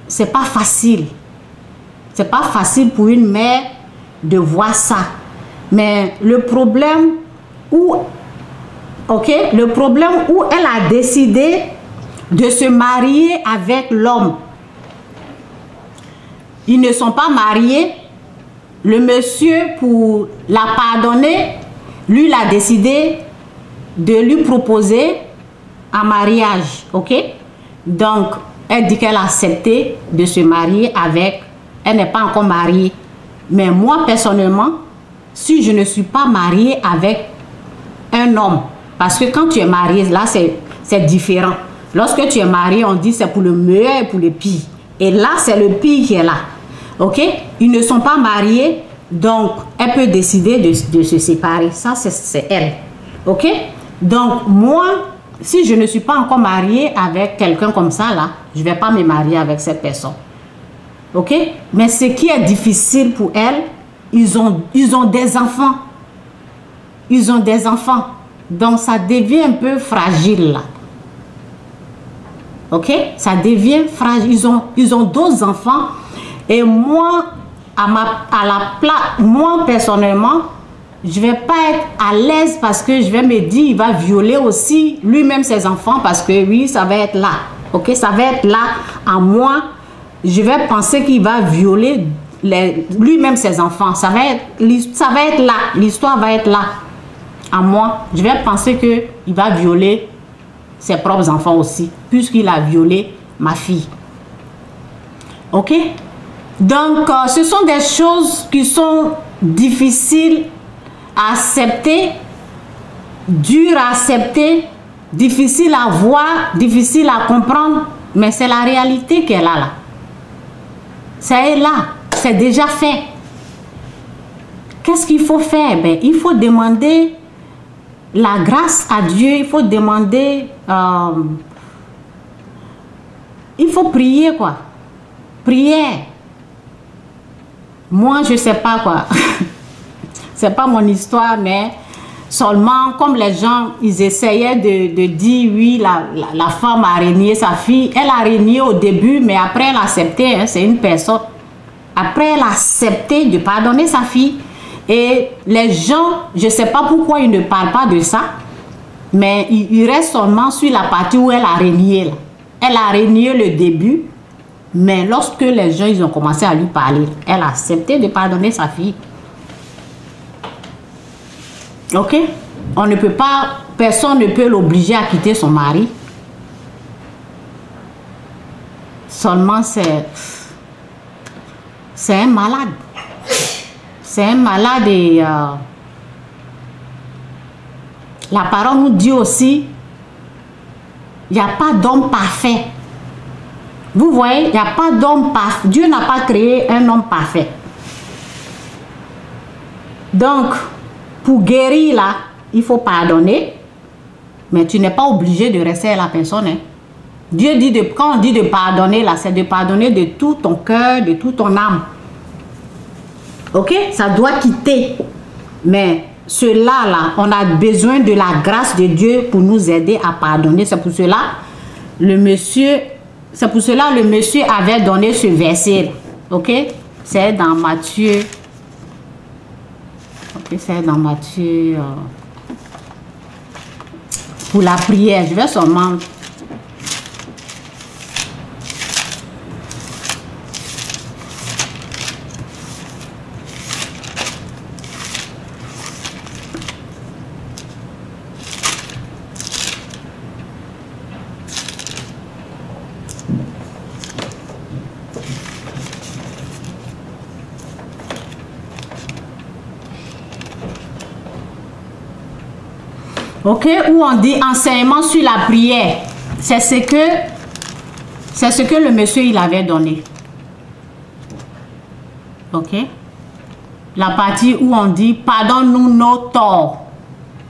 c'est pas facile. C'est pas facile pour une mère de voir ça. Mais le problème où, le problème où elle a décidé de se marier avec l'homme, ils ne sont pas mariés. Le monsieur, pour la pardonner, lui, il a décidé de lui proposer un mariage, Donc, elle dit qu'elle a accepté de se marier avec, elle n'est pas encore mariée. Mais moi, personnellement, si je ne suis pas mariée avec un homme, parce que quand tu es marié, là, c'est différent. Lorsque tu es marié, on dit c'est pour le meilleur et pour le pire. Et là, c'est le pire qui est là. Ils ne sont pas mariés, donc elle peut décider de se séparer. Ça, c'est elle. Donc, moi, si je ne suis pas encore mariée avec quelqu'un comme ça, là, je ne vais pas me marier avec cette personne. Mais ce qui est difficile pour elle, ils ont des enfants. Ils ont des enfants. Donc, ça devient un peu fragile, là. Ça devient fragile. Ils ont 2 enfants. Et moi, moi, personnellement, je ne vais pas être à l'aise parce que je vais me dire, il va violer aussi lui-même ses enfants parce que oui, ça va être là. Ça va être là à moi. Je vais penser qu'il va violer lui-même ses enfants. Ça va être là. L'histoire va être là à moi. Je vais penser qu'il va violer ses propres enfants aussi, puisqu'il a violé ma fille. Donc, ce sont des choses qui sont difficiles à accepter, dures à accepter, difficiles à voir, difficiles à comprendre, mais c'est la réalité qu'elle a là. Ça est là, c'est déjà fait. Qu'est-ce qu'il faut faire? Il faut demander la grâce à Dieu, il faut demander, il faut prier quoi. Prière. Moi, je sais pas quoi. C'est pas mon histoire, mais seulement comme les gens, ils essayaient de dire oui, la femme a renié sa fille. Elle a renié au début, mais après elle a accepté, hein, c'est une personne. Après elle a accepté de pardonner sa fille. Et les gens, je sais pas pourquoi ils ne parlent pas de ça, mais ils restent seulement sur la partie où elle a renié. Là. Elle a renié le début, mais lorsque les gens ils ont commencé à lui parler, elle a accepté de pardonner sa fille. On ne peut pas, personne ne peut l'obliger à quitter son mari. Seulement c'est un malade. C'est un malade et la parole nous dit aussi, il n'y a pas d'homme parfait. Vous voyez, il n'y a pas d'homme parfait. Dieu n'a pas créé un homme parfait. Donc, pour guérir là, il faut pardonner, mais tu n'es pas obligé de rester à la personne. Hein. Dieu dit, quand on dit de pardonner là, c'est de pardonner de tout ton cœur, de toute ton âme. Ça doit quitter. Mais cela là, on a besoin de la grâce de Dieu pour nous aider à pardonner. C'est pour cela le monsieur avait donné ce verset. C'est dans Matthieu. C'est dans Matthieu. Pour la prière, je vais seulement. Où on dit enseignement sur la prière. C'est ce que le monsieur il avait donné. La partie où on dit pardonne-nous nos torts,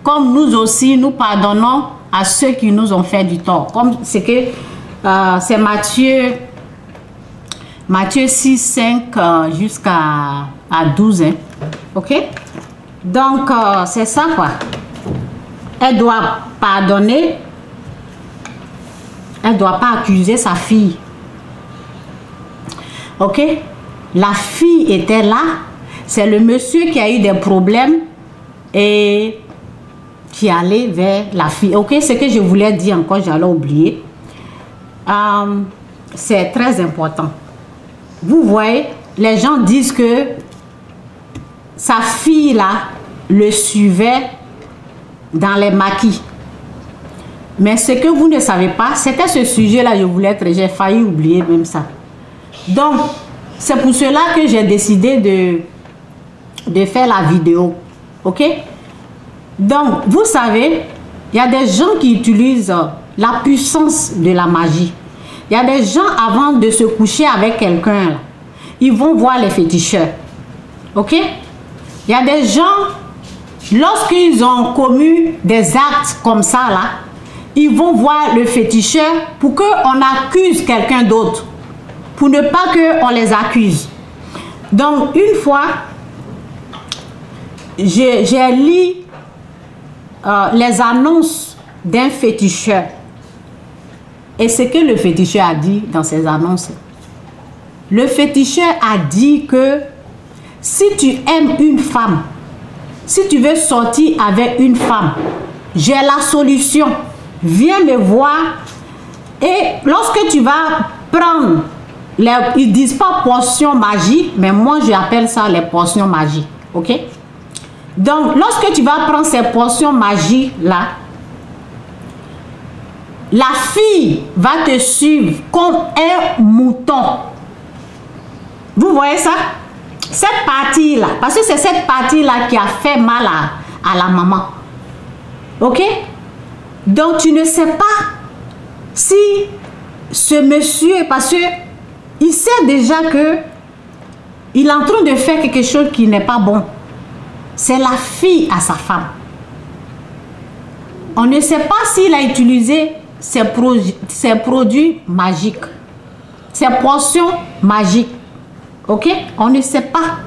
comme nous aussi nous pardonnons à ceux qui nous ont fait du tort. Comme c'est que c'est Matthieu 6, 5 jusqu'à 12. Hein. Donc c'est ça quoi. Elle doit pardonner Elle ne doit pas accuser sa fille. Ok? La fille était là. C'est le monsieur qui a eu des problèmes et qui allait vers la fille. Ok? Ce que je voulais dire encore, j'allais oublier. C'est très important. Vous voyez, les gens disent que sa fille là le suivait dans les maquis. Mais ce que vous ne savez pas, c'était ce sujet-là, je voulais être, j'ai failli oublier même ça. Donc, c'est pour cela que j'ai décidé de faire la vidéo. Ok? Donc, vous savez, il y a des gens qui utilisent la puissance de la magie. Il y a des gens, avant de se coucher avec quelqu'un, ils vont voir les féticheurs. Ok? Il y a des gens, lorsqu'ils ont commis des actes comme ça, là, ils vont voir le féticheur pour qu'on accuse quelqu'un d'autre. Pour ne pas qu'on les accuse. Donc, une fois, j'ai lu les annonces d'un féticheur. Et ce que le féticheur a dit dans ces annonces. Le féticheur a dit que si tu aimes une femme, si tu veux sortir avec une femme, j'ai la solution. Viens me voir. Et lorsque tu vas prendre, ils ne disent pas potion magique, mais moi j'appelle ça les potions magiques. Ok? Donc, lorsque tu vas prendre ces potions magiques là, la fille va te suivre comme un mouton. Vous voyez ça? Cette partie-là, parce que c'est cette partie-là qui a fait mal à la maman. Ok? Donc, tu ne sais pas si ce monsieur, parce que il sait déjà que il est en train de faire quelque chose qui n'est pas bon. C'est la fille à sa femme. On ne sait pas s'il a utilisé ces produits magiques, ces potions magiques. Ok? On ne sait pas.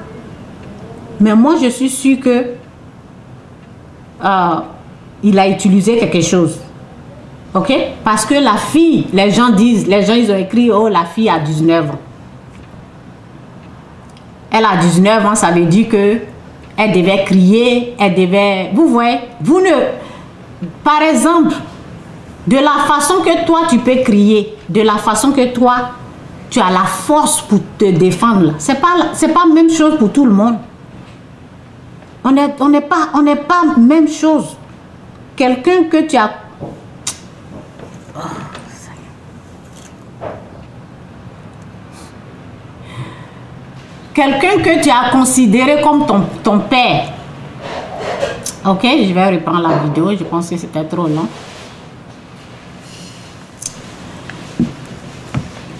Mais moi, je suis sûre que il a utilisé quelque chose. Ok? Parce que la fille, les gens ils ont écrit, oh, la fille a 19 ans. Elle a 19 ans, ça veut dire que elle devait crier, elle devait... Vous voyez, vous ne... Par exemple, de la façon que toi, tu peux crier, de la façon que toi, tu as la force pour te défendre, c'est pas la même chose pour tout le monde. On n'est pas même chose. Quelqu'un que tu as... Quelqu'un que tu as considéré comme ton père. Ok, je vais reprendre la vidéo. Je pense que c'était trop long.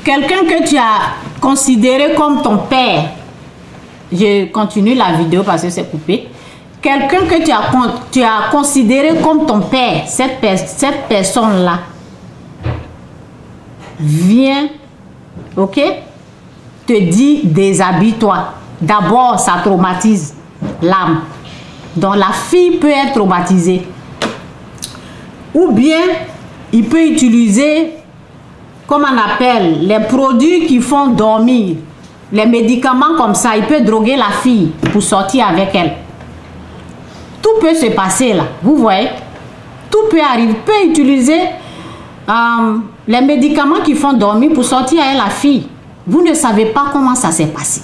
Quelqu'un que tu as considéré comme ton père. Je continue la vidéo parce que c'est coupé. Quelqu'un que tu as considéré comme ton père. Cette personne-là vient, ok, te dit déshabille-toi. D'abord, ça traumatise l'âme. Donc, la fille peut être traumatisée. Ou bien, il peut utiliser, comme on appelle, les produits qui font dormir. Les médicaments comme ça, il peut droguer la fille pour sortir avec elle. Tout peut se passer là. Vous voyez? Tout peut arriver. Il peut utiliser les médicaments qui font dormir pour sortir avec la fille. Vous ne savez pas comment ça s'est passé.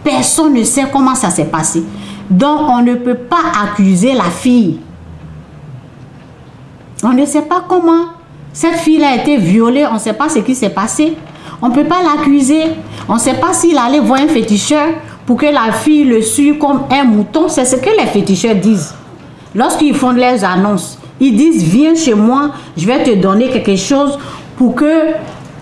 Personne ne sait comment ça s'est passé. Donc, on ne peut pas accuser la fille. On ne sait pas comment cette fille a été violée. On ne sait pas ce qui s'est passé. On ne peut pas l'accuser. On ne sait pas s'il allait voir un féticheur pour que la fille le suive comme un mouton. C'est ce que les féticheurs disent. Lorsqu'ils font leurs annonces, ils disent, viens chez moi, je vais te donner quelque chose pour que...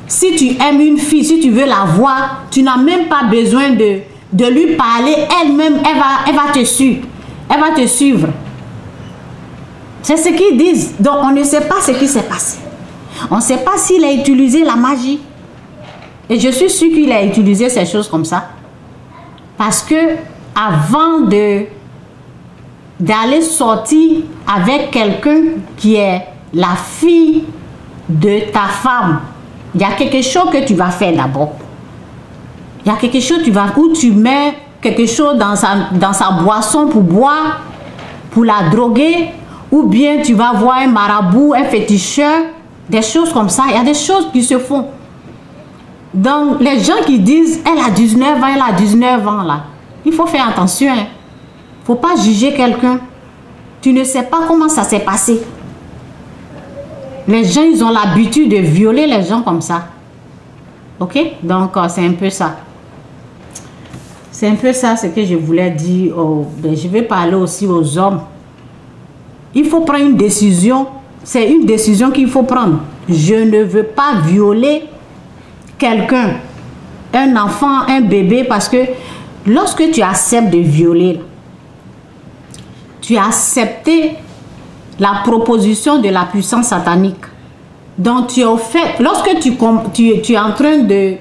Si tu aimes une fille, si tu veux la voir, tu n'as même pas besoin de lui parler. Elle-même, elle va te suivre. Elle va te suivre. C'est ce qu'ils disent. Donc, on ne sait pas ce qui s'est passé. On ne sait pas s'il a utilisé la magie. Et je suis sûre qu'il a utilisé ces choses comme ça. Parce que avant d'aller sortir avec quelqu'un qui est la fille de ta femme, il y a quelque chose que tu vas faire d'abord. Il y a quelque chose où tu mets quelque chose dans sa boisson pour boire, pour la droguer, ou bien tu vas voir un marabout, un féticheur, des choses comme ça. Il y a des choses qui se font. Donc, les gens qui disent, elle a 19 ans, elle a 19 ans, là, il faut faire attention. Il ne faut pas juger quelqu'un. Tu ne sais pas comment ça s'est passé. Les gens, ils ont l'habitude de violer les gens comme ça. Ok? Donc, c'est un peu ça. C'est un peu ça ce que je voulais dire. Je vais parler aussi aux hommes. Il faut prendre une décision. C'est une décision qu'il faut prendre. Je ne veux pas violer quelqu'un, un enfant, un bébé, parce que lorsque tu acceptes de violer, tu as accepté la proposition de la puissance satanique. Donc tu as fait, lorsque tu es en train de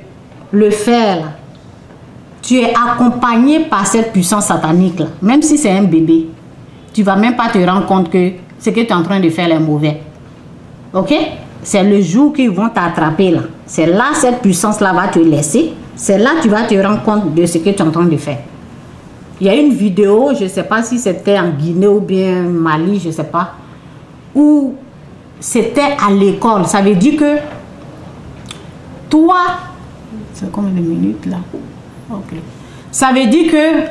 le faire, tu es accompagné par cette puissance satanique là. Même si c'est un bébé, tu ne vas même pas te rendre compte que ce que tu es en train de faire est mauvais. Ok? C'est le jour qu'ils vont t'attraper là. C'est là cette puissance là va te laisser. C'est là que tu vas te rendre compte de ce que tu es en train de faire. Il y a une vidéo, je ne sais pas si c'était en Guinée ou bien Mali, je ne sais pas, où c'était à l'école. Ça veut dire que toi, c'est combien de minutes là? Ok. Ça veut dire que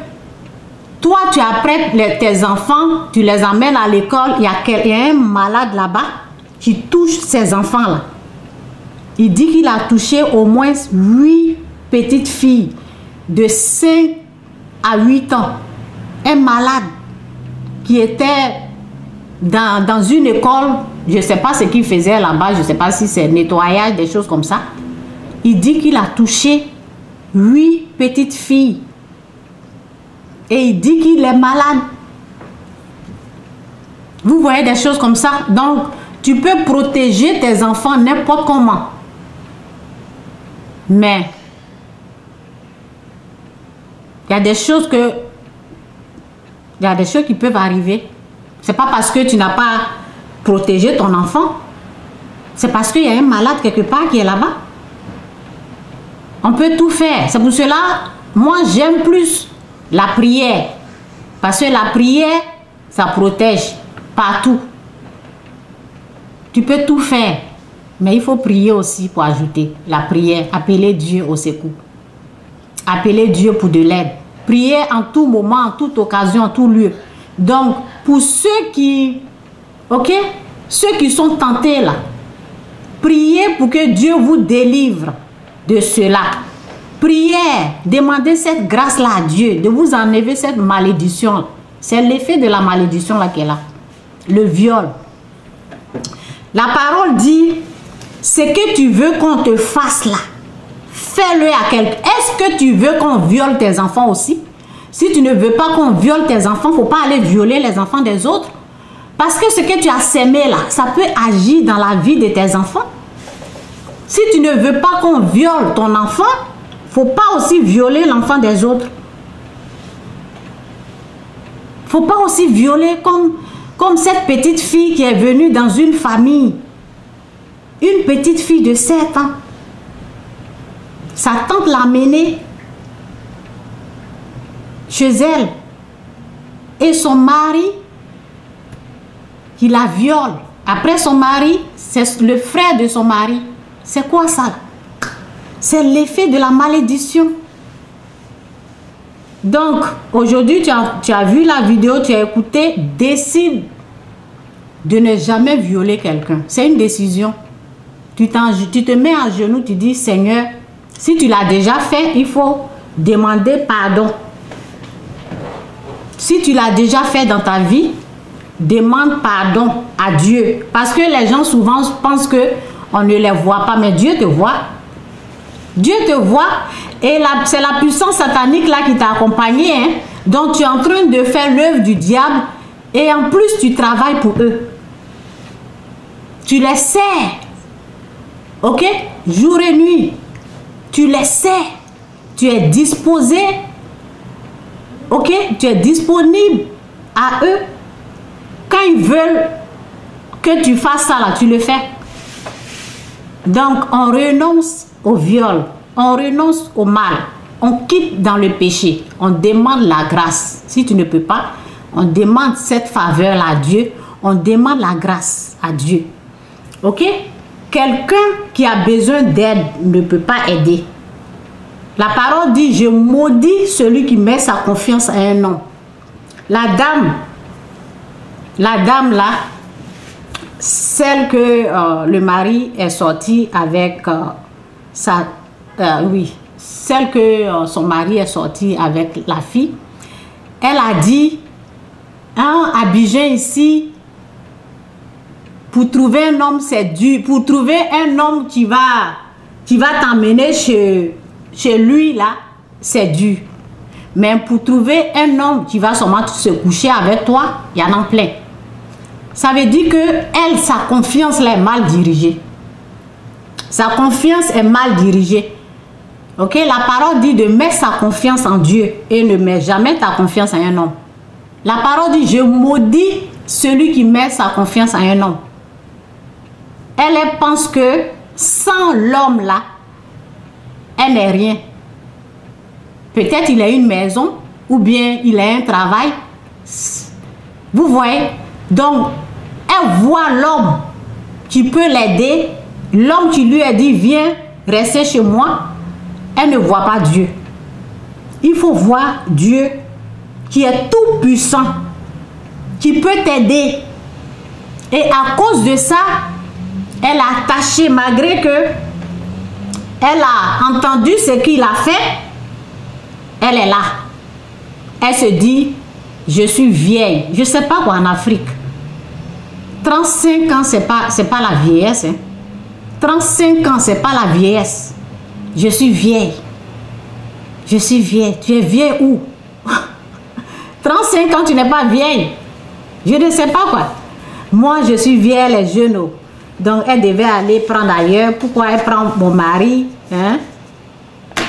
toi, tu apprêtes tes enfants, tu les emmènes à l'école, il y a un malade là-bas qui touche ces enfants-là. Il dit qu'il a touché au moins 8 petites filles de 5 à 8 ans. Un malade qui était dans une école, je ne sais pas ce qu'il faisait là-bas, je ne sais pas si c'est nettoyage, des choses comme ça. Il dit qu'il a touché 8 petites filles. Et il dit qu'il est malade. Vous voyez des choses comme ça. Donc, tu peux protéger tes enfants n'importe comment. Mais, il y a des choses qui peuvent arriver. C'est pas parce que tu n'as pas protégé ton enfant. C'est parce qu'il y a un malade quelque part qui est là-bas. On peut tout faire. C'est pour cela, moi, j'aime plus la prière. Parce que la prière, ça protège partout. Tu peux tout faire. Mais il faut prier aussi pour ajouter la prière. Appeler Dieu au secours. Appeler Dieu pour de l'aide. Prier en tout moment, en toute occasion, en tout lieu. Donc, pour ceux qui... Ok? Ceux qui sont tentés là. Priez pour que Dieu vous délivre de cela. Prière, demandez cette grâce-là à Dieu, de vous enlever cette malédiction. C'est l'effet de la malédiction là qui est là. Le viol. La parole dit, ce que tu veux qu'on te fasse là, fais-le à quelqu'un. Est-ce que tu veux qu'on viole tes enfants aussi? Si tu ne veux pas qu'on viole tes enfants, il ne faut pas aller violer les enfants des autres. Parce que ce que tu as sémé là, ça peut agir dans la vie de tes enfants. Si tu ne veux pas qu'on viole ton enfant, il ne faut pas aussi violer l'enfant des autres. Il ne faut pas aussi violer comme cette petite fille qui est venue dans une famille. Une petite fille de 7 ans. Sa tante l'a amenée chez elle. Et son mari, il la viole. Après son mari, c'est le frère de son mari. C'est quoi ça? C'est l'effet de la malédiction. Donc, aujourd'hui, tu as vu la vidéo, tu as écouté, décide de ne jamais violer quelqu'un. C'est une décision. Tu te mets à genoux, tu dis, Seigneur, si tu l'as déjà fait, il faut demander pardon. Si tu l'as déjà fait dans ta vie, demande pardon à Dieu. Parce que les gens souvent pensent qu'on ne les voit pas, mais Dieu te voit. Dieu te voit et c'est la puissance satanique là qui t'a accompagné. Hein? Donc tu es en train de faire l'œuvre du diable et en plus tu travailles pour eux. Tu les sers. Ok? Jour et nuit. Tu les sers. Tu es disposé. Ok? Tu es disponible à eux. Quand ils veulent que tu fasses ça là, tu le fais. Donc, on renonce au viol, on renonce au mal, on quitte dans le péché, on demande la grâce. Si tu ne peux pas, on demande cette faveur à Dieu, on demande la grâce à Dieu. Ok? Quelqu'un qui a besoin d'aide ne peut pas aider. La parole dit, je maudis celui qui met sa confiance à un homme. La dame là, celle que le mari est sorti avec celle que son mari est sorti avec la fille, elle a dit, hein, Abidjan ici, pour trouver un homme c'est dur, pour trouver un homme qui va t'emmener chez lui là, c'est dur. Mais pour trouver un homme qui va seulement se coucher avec toi, il y en a plein. Ça veut dire que elle, sa confiance là, est mal dirigée. Sa confiance est mal dirigée. Ok? La parole dit de mettre sa confiance en Dieu et ne mets jamais ta confiance en un homme. La parole dit, je maudis celui qui met sa confiance en un homme. Elle pense que sans l'homme là, elle n'est rien. Peut-être il a une maison ou bien il a un travail. Vous voyez? Donc, elle voit l'homme qui peut l'aider. L'homme qui lui a dit, viens rester chez moi. Elle ne voit pas Dieu. Il faut voir Dieu qui est tout puissant, qui peut t'aider. Et à cause de ça, elle a attaché, malgré que elle a entendu ce qu'il a fait, elle est là. Elle se dit, je suis vieille. Je ne sais pas quoi en Afrique. 35 ans, c'est pas la vieillesse. Hein. 35 ans, c'est pas la vieillesse. Je suis vieille. Je suis vieille. Tu es vieille où? 35 ans, tu n'es pas vieille. Je ne sais pas quoi. Moi, je suis vieille, elle est jeune. Donc, elle devait aller prendre ailleurs. Pourquoi elle prend mon mari? Hein?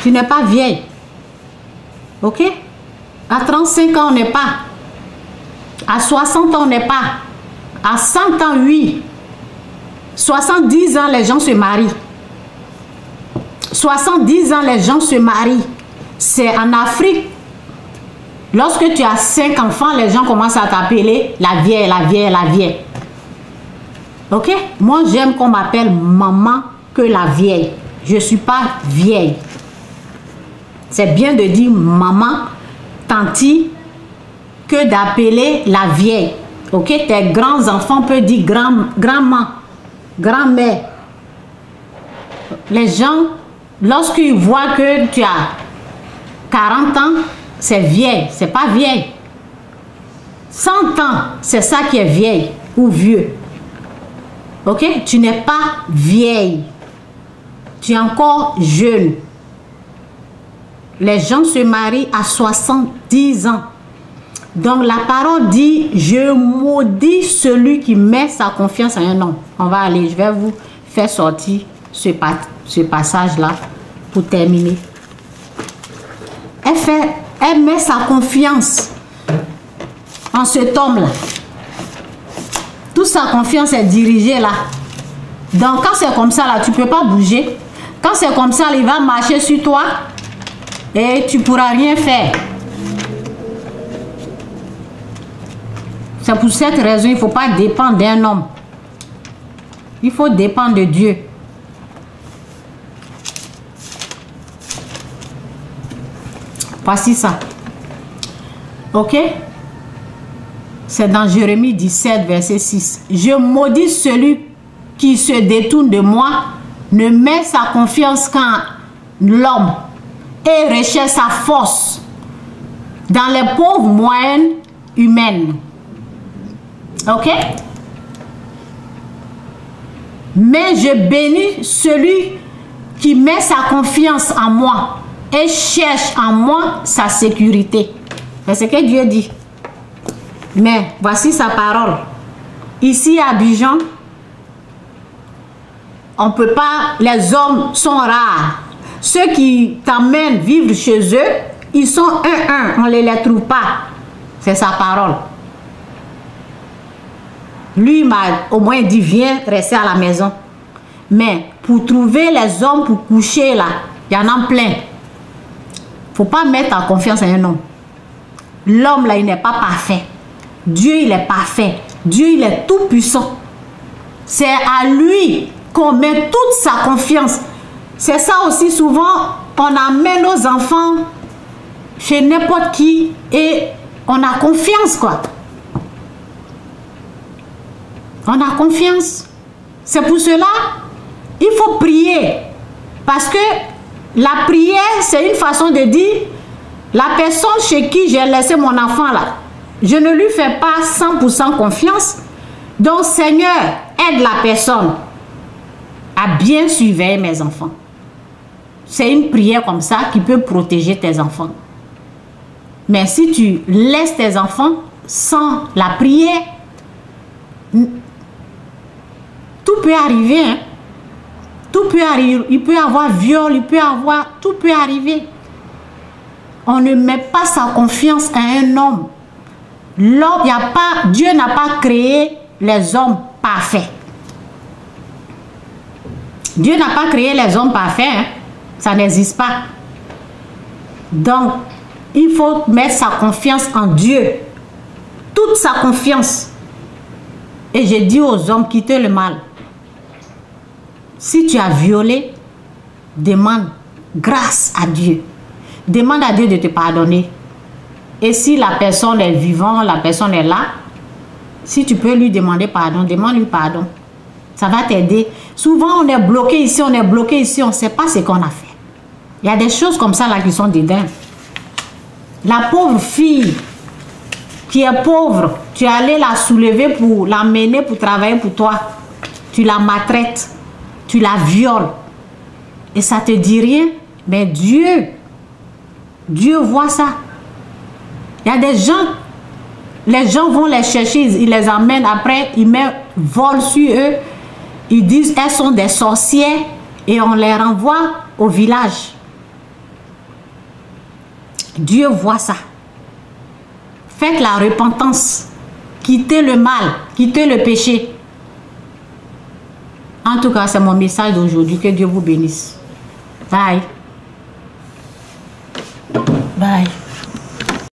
Tu n'es pas vieille. Ok? À 35 ans, on n'est pas. À 60 ans, on n'est pas. À 100 ans, oui. 70 ans, les gens se marient. 70 ans, les gens se marient. C'est en Afrique. Lorsque tu as 5 enfants, les gens commencent à t'appeler la vieille, la vieille, la vieille. Ok? Moi, j'aime qu'on m'appelle maman que la vieille. Je ne suis pas vieille. C'est bien de dire maman, tanti, que d'appeler la vieille. Ok? Tes grands-enfants peuvent dire grand-maman, grand-mère. Les gens, lorsqu'ils voient que tu as 40 ans, c'est vieille, c'est pas vieille. 100 ans, c'est ça qui est vieille ou vieux. Ok? Tu n'es pas vieille. Tu es encore jeune. Les gens se marient à 70 ans. Donc la parole dit, je maudis celui qui met sa confiance en un homme. On va aller, je vais vous faire sortir ce passage-là pour terminer. Elle met sa confiance en cet homme-là. Toute sa confiance est dirigée là. Donc quand c'est comme ça là, tu ne peux pas bouger. Quand c'est comme ça, il va marcher sur toi et tu ne pourras rien faire. C'est pour cette raison, il ne faut pas dépendre d'un homme. Il faut dépendre de Dieu. Voici ça. Ok? C'est dans Jérémie 17, verset 6. Je maudis celui qui se détourne de moi, ne met sa confiance qu'en l'homme et recherche sa force dans les pauvres moyennes humaines. Ok? Mais je bénis celui qui met sa confiance en moi et cherche en moi sa sécurité. C'est ce que Dieu dit. Mais voici sa parole. Ici à Abidjan, on peut pas, les hommes sont rares. Ceux qui t'emmènent vivre chez eux, ils sont un, on ne les trouve pas. C'est sa parole. Lui m'a au moins dit, viens rester à la maison. Mais pour trouver les hommes pour coucher là, il y en a plein. Faut pas mettre en confiance à un homme. L'homme là, il n'est pas parfait. Dieu, il est parfait. Dieu, il est tout puissant. C'est à lui qu'on met toute sa confiance. C'est ça aussi, souvent, on amène nos enfants chez n'importe qui et on a confiance, quoi. On a confiance. C'est pour cela, il faut prier. Parce que la prière, c'est une façon de dire, la personne chez qui j'ai laissé mon enfant là, je ne lui fais pas 100% confiance. Donc, Seigneur, aide la personne à bien surveiller mes enfants. C'est une prière comme ça qui peut protéger tes enfants. Mais si tu laisses tes enfants sans la prière, tout peut arriver. Hein? Tout peut arriver. Il peut y avoir viol, il peut y avoir... Tout peut arriver. On ne met pas sa confiance à un homme. L'homme, Dieu n'a pas créé les hommes parfaits. Dieu n'a pas créé les hommes parfaits. Hein? Ça n'existe pas. Donc, il faut mettre sa confiance en Dieu. Toute sa confiance. Et j'ai dit aux hommes, quittez le mal. Si tu as violé, demande grâce à Dieu. Demande à Dieu de te pardonner. Et si la personne est vivante, la personne est là, si tu peux lui demander pardon, demande-lui pardon. Ça va t'aider. Souvent, on est bloqué ici, on est bloqué ici, on ne sait pas ce qu'on a fait. Il y a des choses comme ça là qui sont dedans. La pauvre fille qui est pauvre, tu es allé la soulever pour l'amener pour travailler pour toi. Tu la maltraites, tu la violes. Et ça te dit rien. Mais Dieu voit ça. Il y a des gens, les gens vont les chercher, ils les amènent, après ils mettent vol sur eux. Ils disent elles sont des sorcières et on les renvoie au village. Dieu voit ça. Faites la repentance. Quittez le mal, quittez le péché. En tout cas, c'est mon message d'aujourd'hui. Que Dieu vous bénisse. Bye.